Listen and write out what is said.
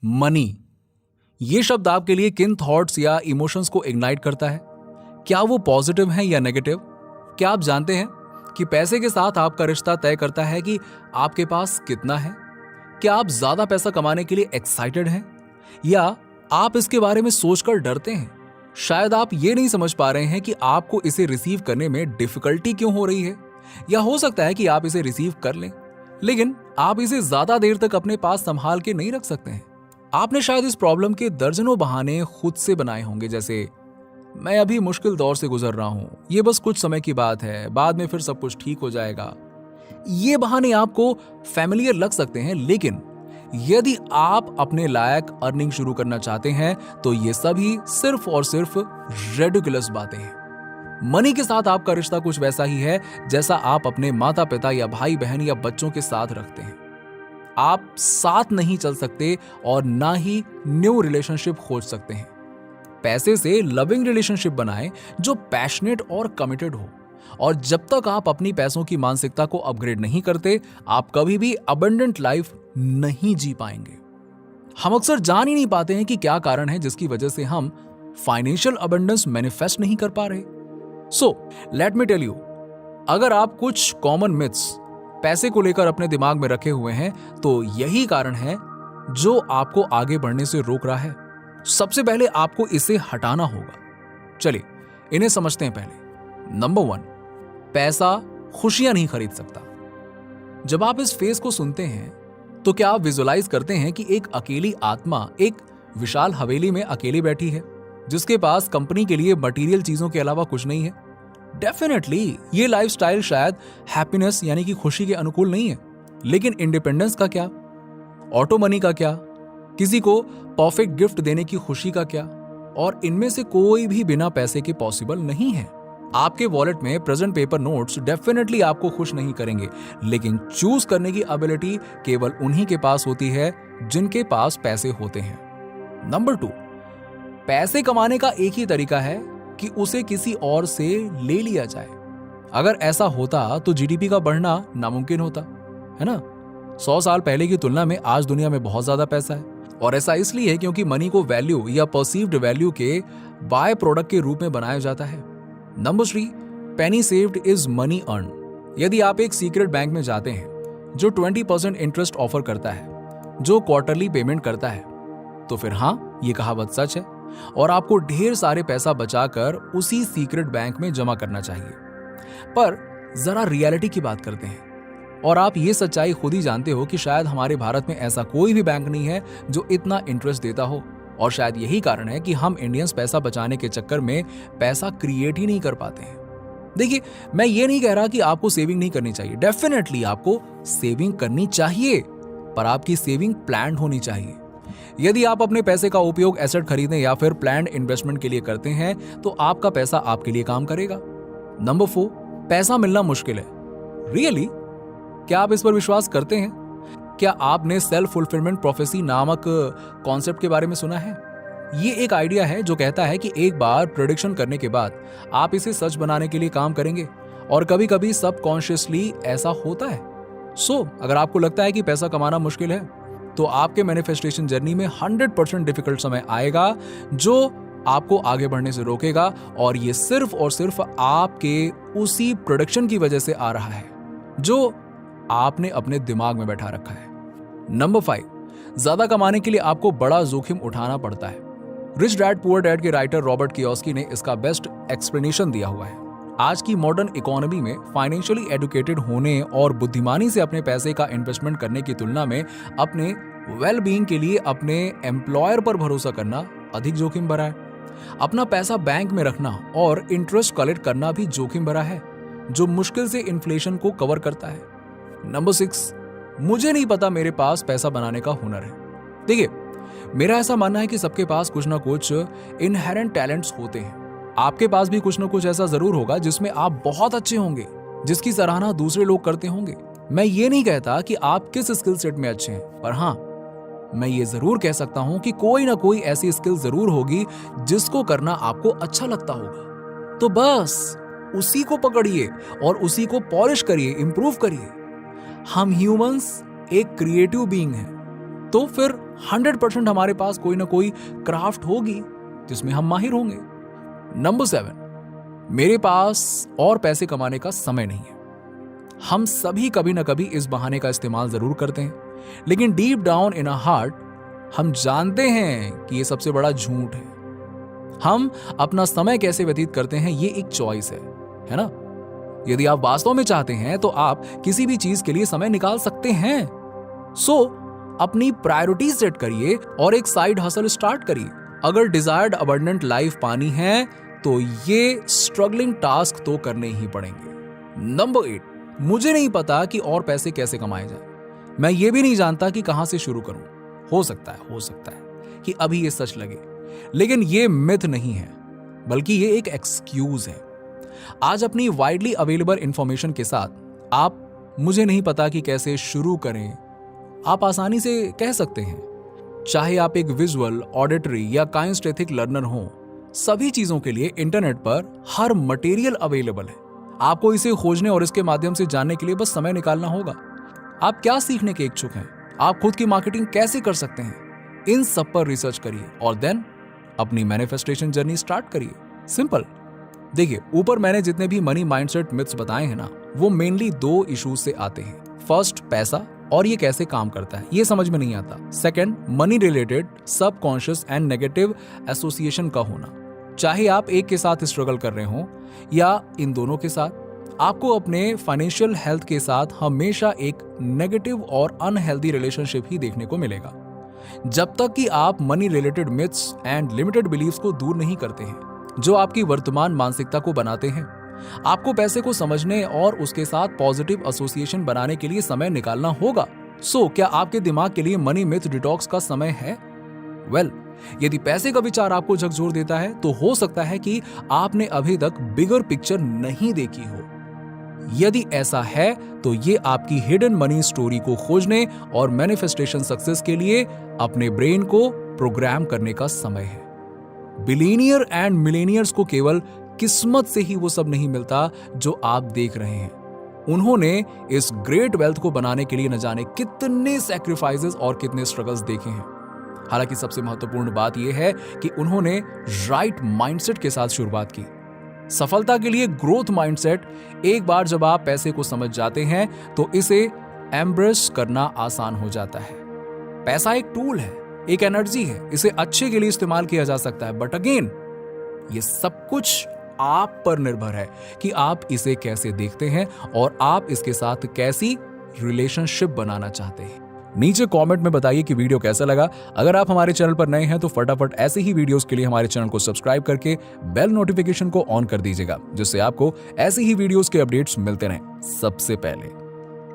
Money, ये शब्द आपके लिए किन थॉट्स या इमोशंस को इग्नाइट करता है? क्या वो पॉजिटिव है या नेगेटिव? क्या आप जानते हैं कि पैसे के साथ आपका रिश्ता तय करता है कि आपके पास कितना है? क्या आप ज्यादा पैसा कमाने के लिए एक्साइटेड हैं या आप इसके बारे में सोचकर डरते हैं? शायद आप ये नहीं समझ पा रहे हैं कि आपको इसे रिसीव करने में डिफिकल्टी क्यों हो रही है, या हो सकता है कि आप इसे रिसीव कर लें लेकिन आप इसे ज्यादा देर तक अपने पास संभाल के नहीं रख सकते हैं। आपने शायद इस प्रॉब्लम के दर्जनों बहाने खुद से बनाए होंगे, जैसे मैं अभी मुश्किल दौर से गुजर रहा हूं, ये बस कुछ समय की बात है, बाद में फिर सब कुछ ठीक हो जाएगा। ये बहाने आपको फैमिलियर लग सकते हैं, लेकिन यदि आप अपने लायक अर्निंग शुरू करना चाहते हैं तो ये सभी सिर्फ और सिर्फ रेडिकुलस बातें हैं। मनी के साथ आपका रिश्ता कुछ वैसा ही है जैसा आप अपने माता पिता या भाई बहन या बच्चों के साथ रखते हैं। आप साथ नहीं चल सकते और ना ही न्यू रिलेशनशिप खोज सकते हैं। पैसे से लविंग रिलेशनशिप बनाएं जो पैशनेट और कमिटेड हो, और जब तक आप अपनी पैसों की मानसिकता को अपग्रेड नहीं करते, आप कभी भी अबंडेंट लाइफ नहीं जी पाएंगे। हम अक्सर जान ही नहीं पाते हैं कि क्या कारण है जिसकी वजह से हम फाइनेंशियल अबंडेंस मैनिफेस्ट नहीं कर पा रहे। So let me tell you, अगर आप कुछ कॉमन मिथ्स पैसे को लेकर अपने दिमाग में रखे हुए हैं तो यही कारण है जो आपको आगे बढ़ने से रोक रहा है। सबसे पहले आपको इसे हटाना होगा। चलिए इन्हें समझते हैं। पहले नंबर 1, पैसा खुशियां नहीं खरीद सकता। जब आप इस फेज को सुनते हैं तो क्या आप विजुलाइज करते हैं कि एक अकेली आत्मा एक विशाल हवेली में अकेली बैठी है जिसके पास कंपनी के लिए मटेरियल चीजों के अलावा कुछ नहीं है? डेफिनेटली ये लाइफस्टाइल शायद हैप्पीनेस यानी कि खुशी के अनुकूल नहीं है, लेकिन इंडिपेंडेंस का क्या? ऑटो मनी का क्या? किसी को परफेक्ट गिफ्ट देने की खुशी का क्या? और इनमें से कोई भी बिना पैसे के पॉसिबल नहीं है। आपके वॉलेट में प्रेजेंट पेपर नोट्स डेफिनेटली आपको खुश नहीं करेंगे, लेकिन चूज करने की एबिलिटी केवल उन्हीं के पास होती है जिनके पास पैसे होते हैं। नंबर 2, पैसे कमाने का एक ही तरीका है कि उसे किसी और से ले लिया जाए। अगर ऐसा होता तो जीडीपी का बढ़ना नामुमकिन होता, है ना? 100 साल पहले की तुलना में आज दुनिया में बहुत ज्यादा पैसा है, और ऐसा इसलिए है क्योंकि मनी को वैल्यू या परसीव्ड वैल्यू के बाय प्रोडक्ट के रूप में बनाया जाता है। Number 3, Penney saved is money earn. यदि आप एक सीक्रेट बैंक में जाते हैं जो 20% इंटरेस्ट ऑफर करता है, जो क्वार्टरली पेमेंट करता है, तो फिर हाँ, ये कहावत सच है और आपको ढेर सारे पैसा बचाकर उसी सीक्रेट बैंक में जमा करना चाहिए। पर जरा रियलिटी की बात करते हैं, और आप ये सच्चाई खुद ही जानते हो कि शायद हमारे भारत में ऐसा कोई भी बैंक नहीं है जो इतना इंटरेस्ट देता हो, और शायद यही कारण है कि हम इंडियंस पैसा बचाने के चक्कर में पैसा क्रिएट ही नहीं कर पाते हैं। देखिए, मैं ये नहीं कह रहा कि आपको सेविंग नहीं करनी चाहिए। डेफिनेटली आपको सेविंग करनी चाहिए, पर आपकी सेविंग प्लान्ड होनी चाहिए। यदि आप अपने पैसे का उपयोग एसेट खरीदने या फिर प्लान्ड इन्वेस्टमेंट के लिए करते हैं तो आपका पैसा आपके लिए काम करेगा। नंबर 4, पैसा मिलना मुश्किल है। रियली? क्या आप इस पर विश्वास करते हैं? क्या आपने सेल्फ फुलफिलमेंट प्रोफेसी नामक कॉन्सेप्ट के बारे में सुना है? ये एक आइडिया है जो कहता है कि एक बार प्रेडिक्शन करने के बाद आप इसे सच बनाने के लिए काम करेंगे, और कभी कभी सबकॉन्शियसली ऐसा होता है। अगर आपको लगता है कि पैसा कमाना मुश्किल है तो आपके मैनिफेस्टेशन जर्नी में 100% डिफिकल्ट समय आएगा जो आपको आगे बढ़ने से रोकेगा, और ये सिर्फ और सिर्फ आपके उसी प्रोडक्शन की वजह से आ रहा है जो आपने अपने दिमाग में बैठा रखा है। नंबर 5, ज्यादा कमाने के लिए आपको बड़ा जोखिम उठाना पड़ता है। रिच डैड पुअर डैड के राइटर रॉबर्ट कियोसाकी ने इसका बेस्ट एक्सप्लेनेशन दिया हुआ है। आज की मॉडर्न इकोनॉमी में फाइनेंशियली एडुकेटेड होने और बुद्धिमानी से अपने पैसे का इन्वेस्टमेंट करने की तुलना में अपने वेल बीइंग के लिए अपने एम्प्लॉयर पर भरोसा करना अधिक जोखिम भरा है। अपना पैसा बैंक में रखना और इंटरेस्ट कलेक्ट करना भी जोखिम भरा है, जो मुश्किल से इन्फ्लेशन को कवर करता है। नंबर 6, मुझे नहीं पता मेरे पास पैसा बनाने का हुनर है। देखिए, मेरा ऐसा मानना है कि सबके पास कुछ ना कुछ इनहेरेंट टैलेंट्स होते हैं। आपके पास भी कुछ ना कुछ ऐसा जरूर होगा जिसमें आप बहुत अच्छे होंगे, जिसकी सराहना दूसरे लोग करते होंगे। मैं ये नहीं कहता कि आप किस स्किल सेट में अच्छे हैं, पर हाँ, मैं ये जरूर कह सकता हूं कि कोई ना कोई ऐसी स्किल जरूर होगी जिसको करना आपको अच्छा लगता होगा। तो बस उसी को पकड़िए और उसी को पॉलिश करिए, इंप्रूव करिए। हम ह्यूमंस एक क्रिएटिव बीइंग हैं, तो फिर 100% हमारे पास कोई ना कोई क्राफ्ट होगी जिसमें हम माहिर होंगे। नंबर 7, मेरे पास और पैसे कमाने का समय नहीं है। हम सभी कभी ना कभी इस बहाने का इस्तेमाल जरूर करते हैं, लेकिन deep down in a heart हम जानते हैं कि यह सबसे बड़ा झूठ है। हम अपना समय कैसे व्यतीत करते हैं ये एक चॉइस है ना? यदि आप वास्तव में चाहते हैं तो आप किसी भी चीज के लिए समय निकाल सकते हैं। अपनी प्रायोरिटी सेट करिए और एक साइड हसल स्टार्ट करिए। अगर डिजायर्ड अबंडेंट लाइफ पानी है तो ये स्ट्रगलिंग टास्क तो करने ही पड़ेंगे। नंबर 8, मुझे नहीं पता कि और पैसे कैसे कमाए जाए। मैं ये भी नहीं जानता कि कहां से शुरू करूं। हो सकता है कि अभी ये सच लगे, लेकिन ये मिथ नहीं है, बल्कि ये एक एक्सक्यूज है। आज अपनी वाइडली अवेलेबल इंफॉर्मेशन के साथ आप मुझे नहीं पता कि कैसे शुरू करें, आप आसानी से कह सकते हैं। चाहे आप एक विजुअल, ऑडिटरी या काइनेस्थेटिक लर्नर हो, सभी चीजों के लिए इंटरनेट पर हर मटेरियल अवेलेबल है। आपको इसे खोजने और इसके माध्यम से जानने के लिए बस समय निकालना होगा। आप क्या सीखने के इच्छुक हैं, आप खुद की मार्केटिंग कैसे कर सकते हैं, इन सब पर रिसर्च करिए और देन अपनी मैनिफेस्टेशन जर्नी स्टार्ट करिए। सिंपल। देखिए, ऊपर मैंने जितने भी मनी माइंडसेट मिथ्स बताए हैं ना, वो मेनली 2 इश्यूज से आते हैं। फर्स्ट, पैसा और ये कैसे काम करता है, ये समझ में नहीं आता। Second, money related subconscious and negative association का होना। चाहे आप एक के साथ स्ट्रगल कर रहे हो या इन दोनों के साथ, आपको अपने फाइनेंशियल हेल्थ के साथ हमेशा एक नेगेटिव और अनहेल्दी रिलेशनशिप ही देखने को मिलेगा। जब तक कि आप money related myths and limited believes को दूर नहीं करते हैं जो आपकी वर्तमान मानसिकता को बनाते हैं। आपको पैसे को समझने और उसके साथ पॉजिटिव एसोसिएशन बनाने के लिए समय निकालना होगा। क्या आपके दिमाग के लिए मनी मिथ डिटॉक्स का समय है? यदि पैसे का विचार आपको झकझोर देता है तो हो सकता है कि आपने अभी तक बिगर पिक्चर नहीं देखी हो। यदि ऐसा है तो ये आपकी हिडन मनी स्टोरी को खोजने और मैनिफेस्टेशन सक्सेस के लिए अपने ब्रेन को प्रोग्राम करने का समय है। बिलियनियर एंड मिलेनियर्स को केवल किस्मत से ही वो सब नहीं मिलता जो आप देख रहे हैं। उन्होंने इस ग्रेट वेल्थ को बनाने के लिए न जाने कितने सैक्रिफाइसेस और कितने स्ट्रगल्स देखे हैं। हालांकि सबसे महत्वपूर्ण बात यह है कि उन्होंने राइट माइंडसेट के साथ शुरुआत की। सफलता के लिए ग्रोथ माइंडसेट, एक बार जब आप पैसे को समझ जाते हैं तो इसे एम्ब्रेस करना आसान हो जाता है। पैसा एक टूल है, एक एनर्जी है, इसे अच्छे के लिए इस्तेमाल किया जा सकता है। बट अगेन, ये सब कुछ आप पर निर्भर है कि आप इसे कैसे देखते हैं और आप इसके साथ कैसी रिलेशनशिप बनाना चाहते हैं। नीचे कमेंट में बताइए कि वीडियो कैसा लगा। अगर आप हमारे चैनल पर नए हैं तो फटाफट ऐसे ही वीडियोस के लिए हमारे चैनल को सब्सक्राइब करके बेल नोटिफिकेशन को ऑन कर दीजिएगा, जिससे आपको ऐसे ही वीडियोस के अपडेट्स मिलते रहें सबसे पहले।